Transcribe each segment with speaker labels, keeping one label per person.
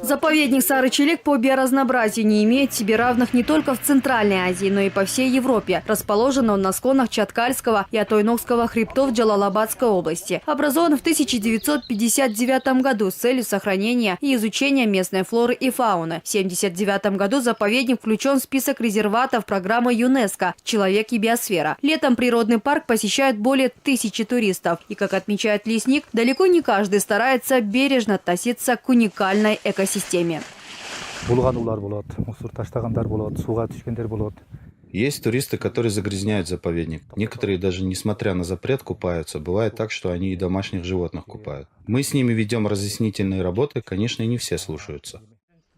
Speaker 1: Заповедник Сары-Чилек по биоразнообразию не имеет себе равных не только в Центральной Азии, но и по всей Европе. Расположен он на склонах Чаткальского и Атойнокского хребтов Джалалабадской области. Образован в 1959 году с целью сохранения и изучения местной флоры и фауны. В 1979 году заповедник включен в список резерватов программы ЮНЕСКО «Человек и биосфера». Летом природный парк посещает более 1000 туристов. И, как отмечает лесник, далеко не каждый старается бережно относиться к уникальной экосистеме.
Speaker 2: Есть туристы, которые загрязняют заповедник. Некоторые даже, несмотря на запрет, купаются. Бывает так, что они и домашних животных купают. Мы с ними ведем разъяснительные работы, конечно, и не все слушаются.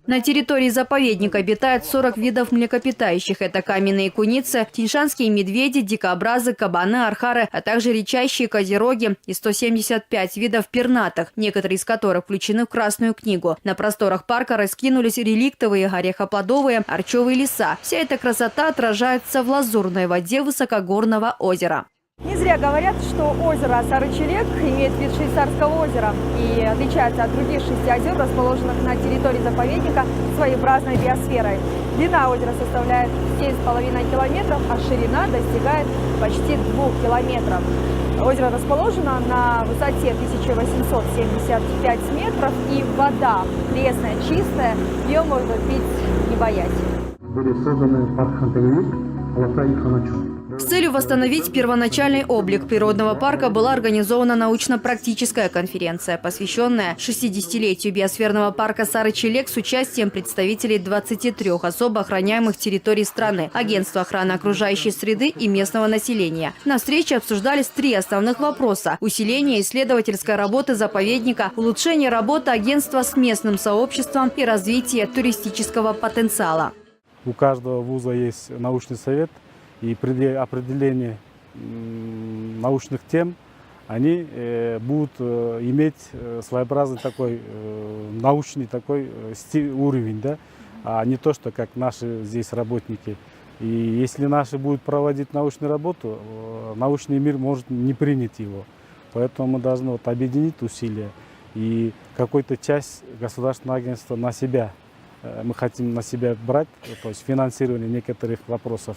Speaker 1: На территории заповедника обитает 40 видов млекопитающих. Это каменные куницы, тиньшанские медведи, дикобразы, кабаны, архары, а также редчайшие козероги и 175 видов пернатых, некоторые из которых включены в Красную книгу. На просторах парка раскинулись реликтовые, орехоплодовые, арчевые леса. Вся эта красота отражается в лазурной воде высокогорного озера.
Speaker 3: Не зря говорят, что озеро Сары-Чилек имеет вид швейцарского озера и отличается от других 6 озер, расположенных на территории заповедника, своеобразной биосферой. Длина озера составляет 7,5 километров, а ширина достигает почти 2 километров. Озеро расположено на высоте 1875 метров, и вода пресная, чистая, ее можно пить не боясь.
Speaker 4: Были созданы парк Хантегрик, Алатай и Ханачу.
Speaker 1: С целью восстановить первоначальный облик природного парка была организована научно-практическая конференция, посвященная 60-летию биосферного парка Сары-Чилек с участием представителей 23 особо охраняемых территорий страны, Агентства охраны окружающей среды и местного населения. На встрече обсуждались 3 основных вопроса: усиление исследовательской работы заповедника, улучшение работы агентства с местным сообществом и развитие туристического потенциала.
Speaker 5: У каждого вуза есть научный совет. И при определении научных тем они будут иметь своеобразный такой научный такой уровень, да? А не то, что как наши здесь работники. И если наши будут проводить научную работу, научный мир может не принять его. Поэтому мы должны объединить усилия и какую-то часть государственного агентства на себя. Мы хотим на себя брать, то есть финансирование некоторых вопросов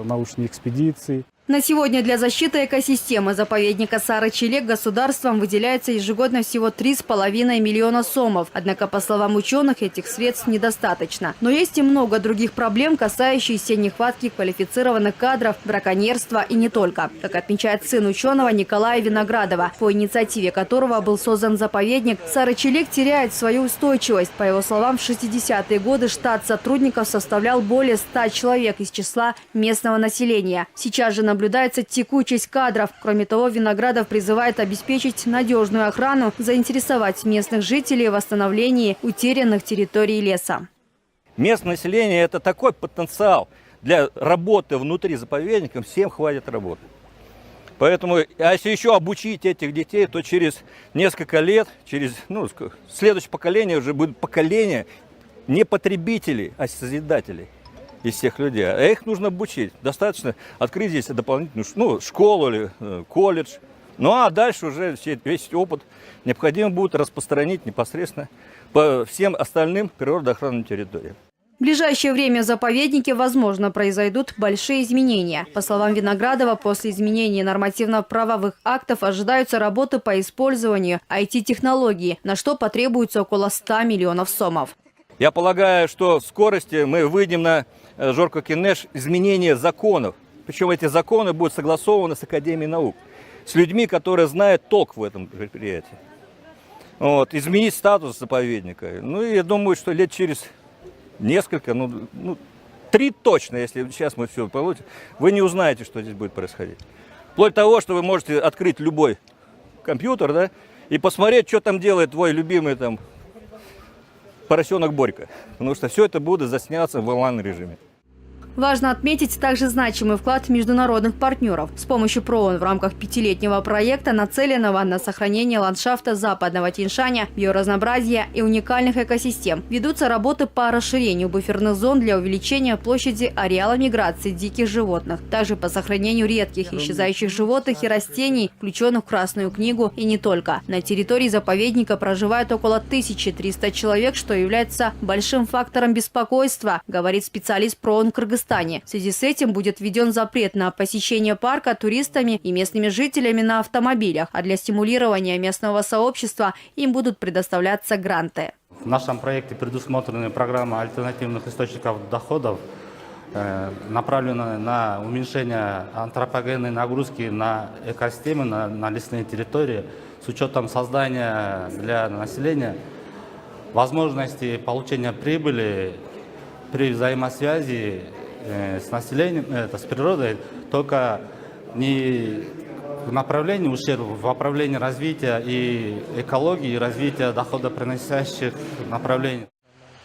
Speaker 5: научной экспедиции.
Speaker 1: На сегодня для защиты экосистемы заповедника Сары-Чилек государством выделяется ежегодно всего 3,5 миллиона сомов. Однако, по словам ученых, этих средств недостаточно. Но есть и много других проблем, касающихся нехватки квалифицированных кадров, браконьерства и не только. Как отмечает сын ученого Николая Виноградова, по инициативе которого был создан заповедник, Сары-Чилек теряет свою устойчивость. По его словам, в 60-е годы штат сотрудников составлял более 100 человек из числа местного населения. Сейчас же наблюдается текучесть кадров. Кроме того, Виноградов призывает обеспечить надежную охрану, заинтересовать местных жителей в восстановлении утерянных территорий леса.
Speaker 6: Местное население – это такой потенциал для работы внутри заповедника, всем хватит работы. Поэтому, а если еще обучить этих детей, то через несколько лет, следующее поколение уже будет поколение не потребителей, а созидателей из всех людей. А их нужно обучить. Достаточно открыть здесь дополнительную школу или колледж. Ну а дальше уже весь опыт необходимо будет распространить непосредственно по всем остальным природоохранным территориям.
Speaker 1: В ближайшее время в заповеднике, возможно, произойдут большие изменения. По словам Виноградова, после изменения нормативно-правовых актов ожидаются работы по использованию IT-технологий, на что потребуется около 100 миллионов сомов.
Speaker 6: Я полагаю, что в скорости мы выйдем на Жорко-Кенеш изменения законов. Причем эти законы будут согласованы с Академией наук, с людьми, которые знают толк в этом предприятии. Изменить статус заповедника. И я думаю, что лет через несколько, 3 точно, если сейчас мы все получим, вы не узнаете, что здесь будет происходить. Вплоть до того, что вы можете открыть любой компьютер, да, и посмотреть, что там делает твой любимый поросенок Борька. Потому что все это будет засняться в онлайн-режиме.
Speaker 1: Важно отметить также значимый вклад международных партнеров. С помощью ПРООН в рамках 5-летнего проекта, нацеленного на сохранение ландшафта Западного Тянь-Шаня, биоразнообразия и уникальных экосистем, ведутся работы по расширению буферных зон для увеличения площади ареала миграции диких животных, также по сохранению редких исчезающих животных и растений, включенных в Красную книгу, и не только. На территории заповедника проживает около 1300 человек, что является большим фактором беспокойства, говорит специалист ПРООН в Кыргызстане. В связи с этим будет введен запрет на посещение парка туристами и местными жителями на автомобилях, а для стимулирования местного сообщества им будут предоставляться гранты.
Speaker 7: В нашем проекте предусмотрены программы альтернативных источников доходов, направленные на уменьшение антропогенной нагрузки на экосистемы, на лесные территории, с учетом создания для населения возможности получения прибыли при взаимосвязи с населением, с природой, только не в направлении ущерба, в направлении развития и экологии, и развития доходоприносящих направлений.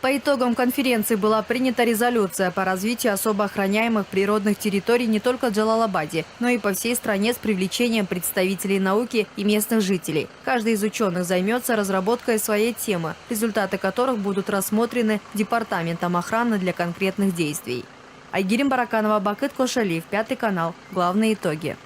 Speaker 1: По итогам конференции была принята резолюция по развитию особо охраняемых природных территорий не только в Джалалабаде, но и по всей стране с привлечением представителей науки и местных жителей. Каждый из ученых займется разработкой своей темы, результаты которых будут рассмотрены Департаментом охраны для конкретных действий. Айгерим Бараканова, Бакыт Кошалиев, 5 канал. Главные итоги.